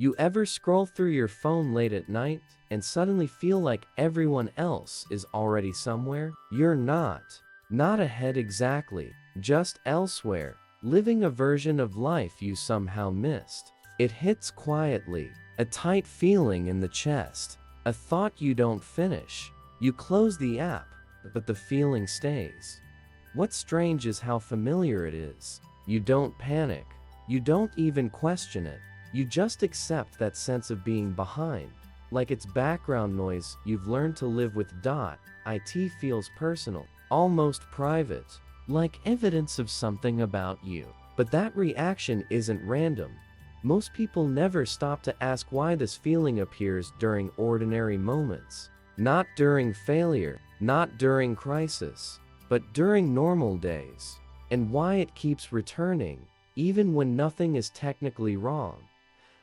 You ever scroll through your phone late at night and suddenly feel like everyone else is already somewhere? You're not. Not ahead exactly, just elsewhere, living a version of life you somehow missed. It hits quietly, a tight feeling in the chest, a thought you don't finish. You close the app, but the feeling stays. What's strange is how familiar it is. You don't panic. You don't even question it. You just accept that sense of being behind. Like it's background noise you've learned to live with. It feels personal, almost private, like evidence of something about you. But that reaction isn't random. Most people never stop to ask why this feeling appears during ordinary moments. Not during failure, not during crisis, but during normal days. And why it keeps returning, even when nothing is technically wrong.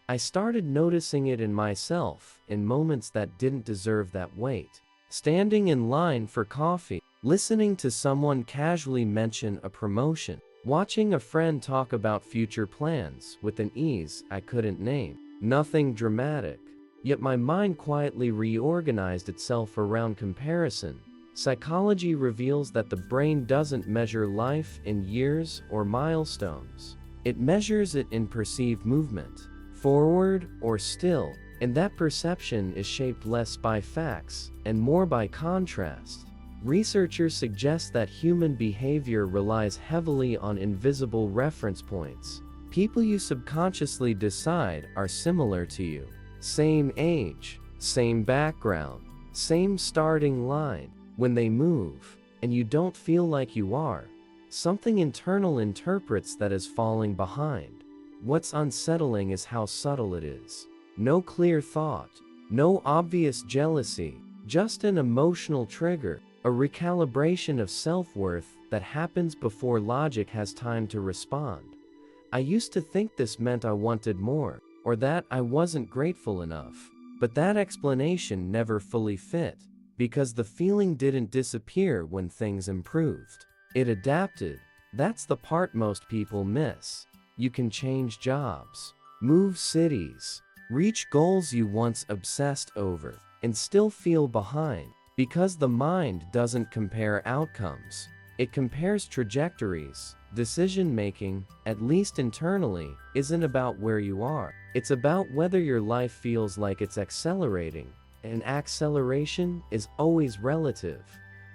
I started noticing it in myself, in moments that didn't deserve that weight. Standing in line for coffee, listening to someone casually mention a promotion, watching a friend talk about future plans with an ease I couldn't name. Nothing dramatic. Yet my mind quietly reorganized itself around comparison. Psychology reveals that the brain doesn't measure life in years or milestones. It measures it in perceived movement, forward or still, and that perception is shaped less by facts and more by contrast. Researchers suggest that human behavior relies heavily on invisible reference points. People you subconsciously decide are similar to you. Same age, same background, same starting line. When they move, and you don't feel like you are, something internal interprets that as falling behind. What's unsettling is how subtle it is. No clear thought, no obvious jealousy, just an emotional trigger, a recalibration of self-worth that happens before logic has time to respond. I used to think this meant I wanted more, or that I wasn't grateful enough. But that explanation never fully fit. Because the feeling didn't disappear when things improved. It adapted. That's the part most people miss. You can change jobs, move cities, reach goals you once obsessed over, and still feel behind. Because the mind doesn't compare outcomes. It compares trajectories. Decision-making, at least internally, isn't about where you are. It's about whether your life feels like it's accelerating. And acceleration is always relative.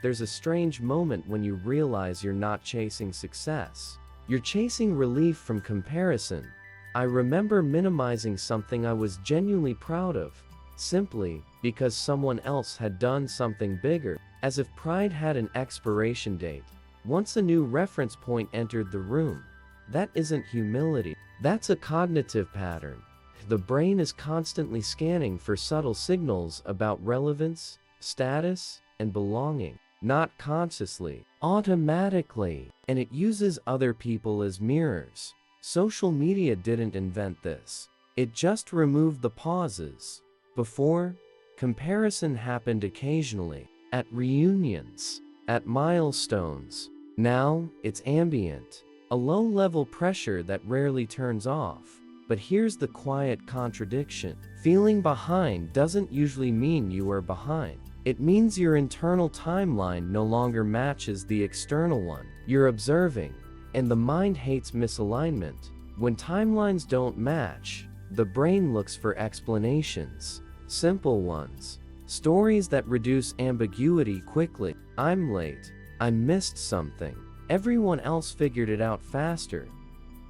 There's a strange moment when you realize you're not chasing success. You're chasing relief from comparison. I remember minimizing something I was genuinely proud of, simply because someone else had done something bigger, as if pride had an expiration date. Once a new reference point entered the room, that isn't humility, that's a cognitive pattern. The brain is constantly scanning for subtle signals about relevance, status, and belonging, not consciously, automatically, and it uses other people as mirrors. Social media didn't invent this. It just removed the pauses. Before, comparison happened occasionally, at reunions, at milestones. Now, it's ambient, a low-level pressure that rarely turns off. But here's the quiet contradiction. Feeling behind doesn't usually mean you are behind. It means your internal timeline no longer matches the external one you're observing, and the mind hates misalignment. When timelines don't match, the brain looks for explanations, simple ones, stories that reduce ambiguity quickly. I'm late. I missed something. Everyone else figured it out faster.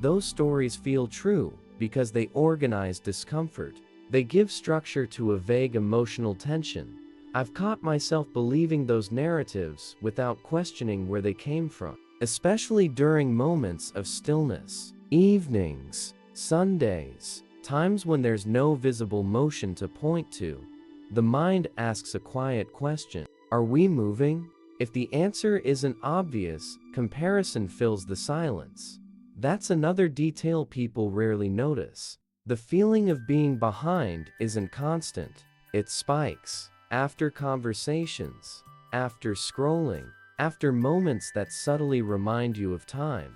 Those stories feel true because they organize discomfort. They give structure to a vague emotional tension. I've caught myself believing those narratives without questioning where they came from, especially during moments of stillness, evenings, Sundays, times when there's no visible motion to point to. The mind asks a quiet question: are we moving? If the answer isn't obvious, comparison fills the silence. That's another detail people rarely notice. The feeling of being behind isn't constant. It spikes after conversations, after scrolling, after moments that subtly remind you of time.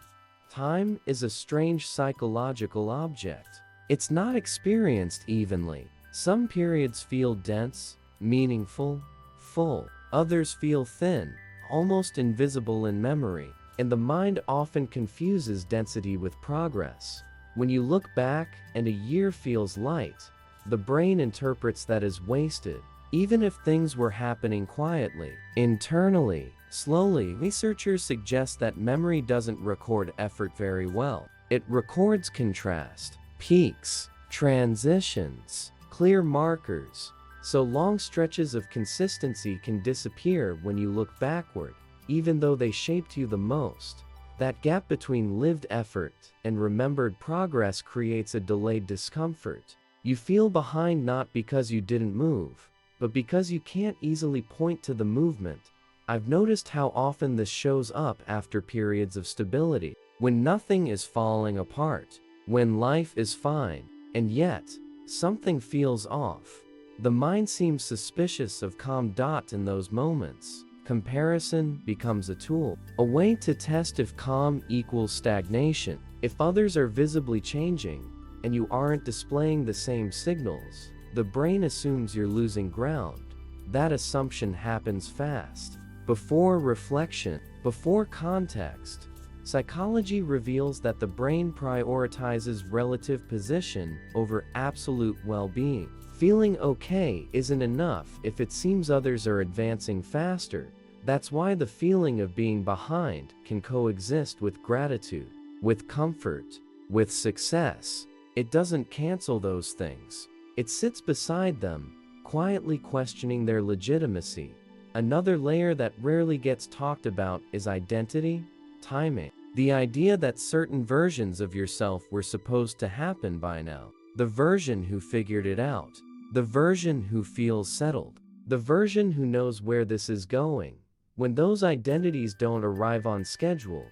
Time is a strange psychological object. It's not experienced evenly. Some periods feel dense, meaningful, full. Others feel thin, almost invisible in memory. And the mind often confuses density with progress. When you look back and a year feels light, the brain interprets that as wasted, even if things were happening quietly. Internally, slowly, researchers suggest that memory doesn't record effort very well. It records contrast, peaks, transitions, clear markers. So long stretches of consistency can disappear when you look backward, even though they shaped you the most. That gap between lived effort and remembered progress creates a delayed discomfort. You feel behind not because you didn't move, but because you can't easily point to the movement. I've noticed how often this shows up after periods of stability, when nothing is falling apart, when life is fine, and yet, something feels off. The mind seems suspicious of calm. In those moments, comparison becomes a tool, a way to test if calm equals stagnation. If others are visibly changing, and you aren't displaying the same signals, the brain assumes you're losing ground. That assumption happens fast. Before reflection, before context, psychology reveals that the brain prioritizes relative position over absolute well-being. Feeling okay isn't enough if it seems others are advancing faster. That's why the feeling of being behind can coexist with gratitude, with comfort, with success. It doesn't cancel those things. It sits beside them, quietly questioning their legitimacy. Another layer that rarely gets talked about is identity, timing. The idea that certain versions of yourself were supposed to happen by now. The version who figured it out. The version who feels settled. The version who knows where this is going. When those identities don't arrive on schedule,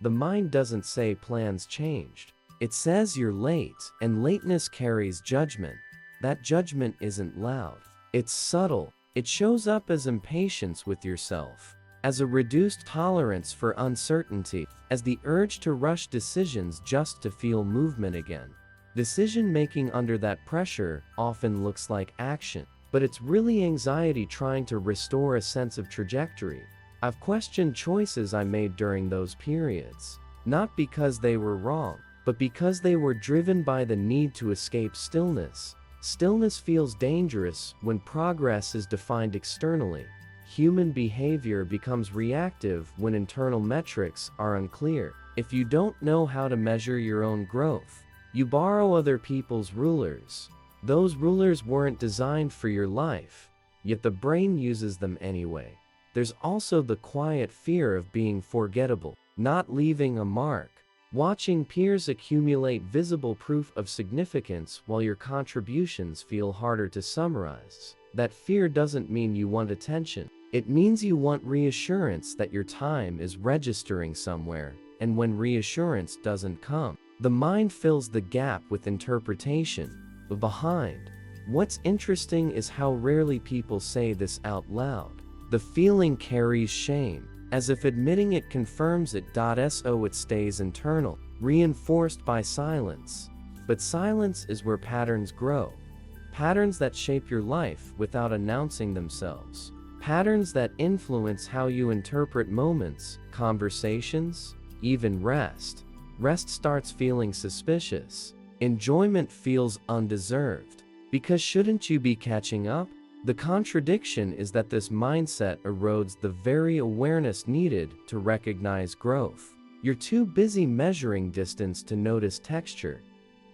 the mind doesn't say plans changed. It says you're late, and lateness carries judgment. That judgment isn't loud. It's subtle. It shows up as impatience with yourself, as a reduced tolerance for uncertainty, as the urge to rush decisions just to feel movement again. Decision-making under that pressure often looks like action, but it's really anxiety trying to restore a sense of trajectory. I've questioned choices I made during those periods, not because they were wrong, but because they were driven by the need to escape stillness. Stillness feels dangerous when progress is defined externally. Human behavior becomes reactive when internal metrics are unclear. If you don't know how to measure your own growth, you borrow other people's rulers. Those rulers weren't designed for your life, yet the brain uses them anyway. There's also the quiet fear of being forgettable, not leaving a mark. Watching peers accumulate visible proof of significance while your contributions feel harder to summarize. That fear doesn't mean you want attention. It means you want reassurance that your time is registering somewhere, and when reassurance doesn't come, the mind fills the gap with interpretation. Behind. What's interesting is how rarely people say this out loud. The feeling carries shame, as if admitting it confirms it. So it stays internal, reinforced by silence. But silence is where patterns grow. Patterns that shape your life without announcing themselves. Patterns that influence how you interpret moments, conversations, even rest. Rest starts feeling suspicious. Enjoyment feels undeserved. Because shouldn't you be catching up? The contradiction is that this mindset erodes the very awareness needed to recognize growth. You're too busy measuring distance to notice texture.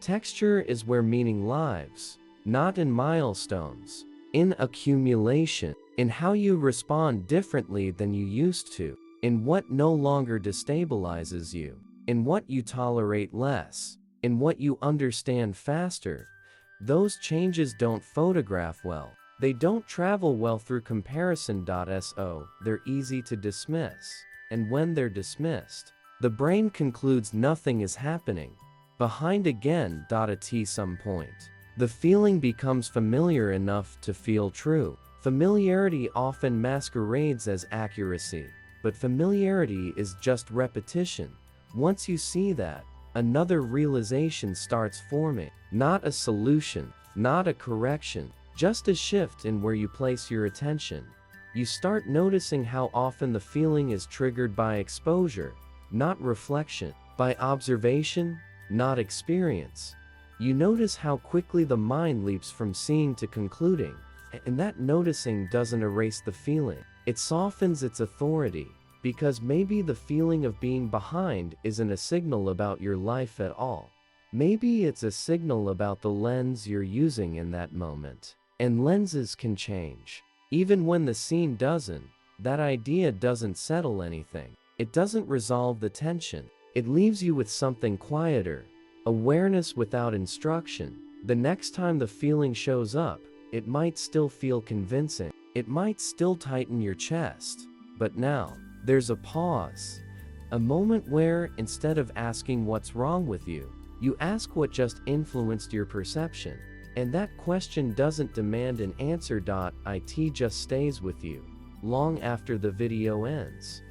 Texture is where meaning lives, not in milestones, in accumulation, in how you respond differently than you used to, in what no longer destabilizes you, in what you tolerate less, in what you understand faster. Those changes don't photograph well. They don't travel well through comparison. They're easy to dismiss. And when they're dismissed, the brain concludes nothing is happening. Behind again. At some point, the feeling becomes familiar enough to feel true. Familiarity often masquerades as accuracy, but familiarity is just repetition. Once you see that, another realization starts forming. Not a solution, not a correction, just a shift in where you place your attention. You start noticing how often the feeling is triggered by exposure, not reflection, by observation, not experience. You notice how quickly the mind leaps from seeing to concluding, and that noticing doesn't erase the feeling. It softens its authority, because maybe the feeling of being behind isn't a signal about your life at all. Maybe it's a signal about the lens you're using in that moment. And lenses can change. Even when the scene doesn't, that idea doesn't settle anything. It doesn't resolve the tension. It leaves you with something quieter, awareness without instruction. The next time the feeling shows up, it might still feel convincing. It might still tighten your chest. But now, there's a pause. A moment where, instead of asking what's wrong with you, you ask what just influenced your perception. And that question doesn't demand an answer. It just stays with you long after the video ends.